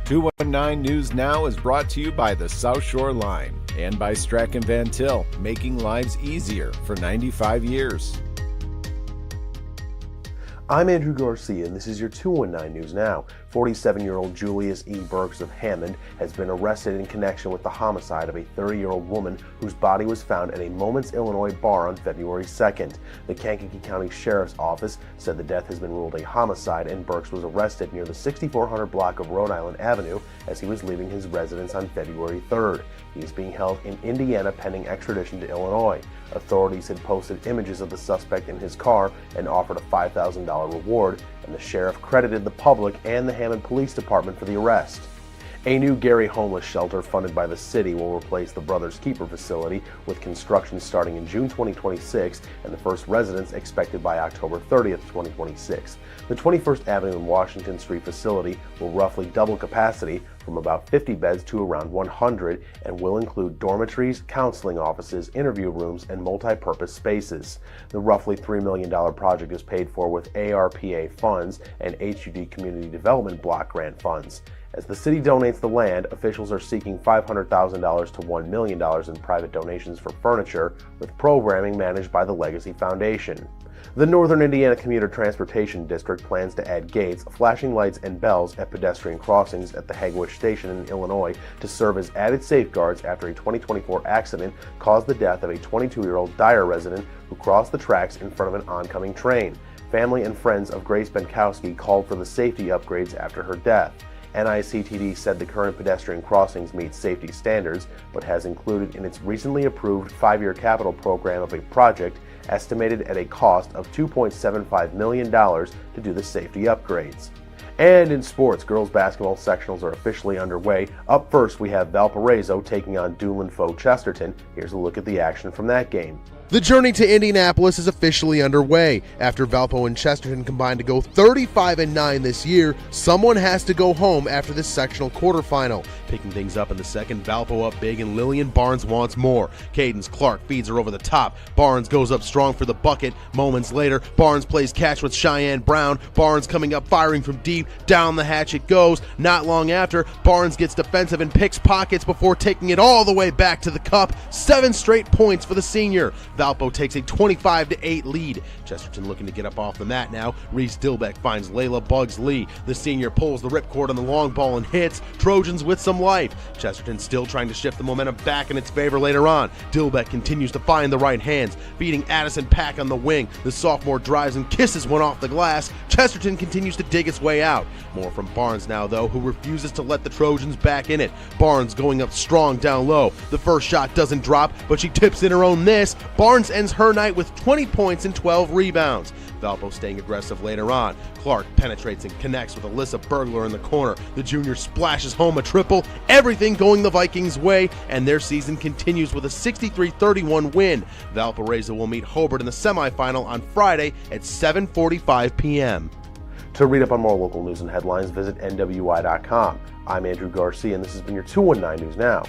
219 News Now is brought to you by the South Shore Line and by Strachan Van Til, making lives easier for 95 years. I'm Andrew Garcia, and this is your 219 News Now. 47-year-old Julius E. Burks of Hammond has been arrested in connection with the homicide of a 30-year-old woman whose body was found at a Moments, Illinois bar on February 2nd. The Kankakee County Sheriff's Office said the death has been ruled a homicide, and Burks was arrested near the 6400 block of Rhode Island Avenue as he was leaving his residence on February 3rd. He is being held in Indiana pending extradition to Illinois. Authorities had posted images of the suspect in his car and offered a $5,000 reward, and the sheriff credited the public and the Hammond Police Department for the arrest. A new Gary homeless shelter funded by the city will replace the Brothers Keeper facility, with construction starting in June 2026 and the first residents expected by October 30th, 2026. The 21st Avenue and Washington Street facility will roughly double capacity from about 50 beds to around 100 and will include dormitories, counseling offices, interview rooms, and multi-purpose spaces. The roughly $3 million project is paid for with ARPA funds and HUD Community Development Block Grant funds. As the city donates the land, officials are seeking $500,000 to $1 million in private donations for furniture, with programming managed by the Legacy Foundation. The Northern Indiana Commuter Transportation District plans to add gates, flashing lights, and bells at pedestrian crossings at the Hegewisch station in Illinois to serve as added safeguards after a 2024 accident caused the death of a 22-year-old Dyer resident who crossed the tracks in front of an oncoming train. Family and friends of Grace Benkowski called for the safety upgrades after her death. NICTD said the current pedestrian crossings meet safety standards, but has included in its recently approved 5-year capital program of a project estimated at a cost of $2.75 million to do the safety upgrades. And in sports, girls basketball sectionals are officially underway. Up first, we have Valparaiso taking on Doolin foe Chesterton. Here's a look at the action from that game. The journey to Indianapolis is officially underway. After Valpo and Chesterton combined to go 35-9 this year, someone has to go home after this sectional quarterfinal. Picking things up in the second, Valpo up big and Lillian Barnes wants more. Cadence Clark feeds her over the top. Barnes goes up strong for the bucket. Moments later, Barnes plays catch with Cheyenne Brown. Barnes coming up firing from deep. Down the hatch it goes. Not long after, Barnes gets defensive and picks pockets before taking it all the way back to the cup. 7 straight points for the senior. Valpo takes a 25-8 lead. Chesterton looking to get up off the mat now. Reese Dilbeck finds Layla Bugs Lee. The senior pulls the ripcord on the long ball and hits. Trojans with some life. Chesterton still trying to shift the momentum back in its favor later on. Dilbeck continues to find the right hands, beating Addison Pack on the wing. The sophomore drives and kisses one off the glass. Chesterton continues to dig its way out. More from Barnes now, though, who refuses to let the Trojans back in it. Barnes going up strong down low. The first shot doesn't drop, but she tips in her own miss. Barnes ends her night with 20 points and 12 rebounds. Valpo staying aggressive later on. Clark penetrates and connects with Alyssa Burglar in the corner. The junior splashes home a triple. Everything going the Vikings' way, and their season continues with a 63-31 win. Valparaiso will meet Hobart in the semifinal on Friday at 7:45 p.m. To read up on more local news and headlines, visit NWI.com. I'm Andrew Garcia, and this has been your 219 News Now.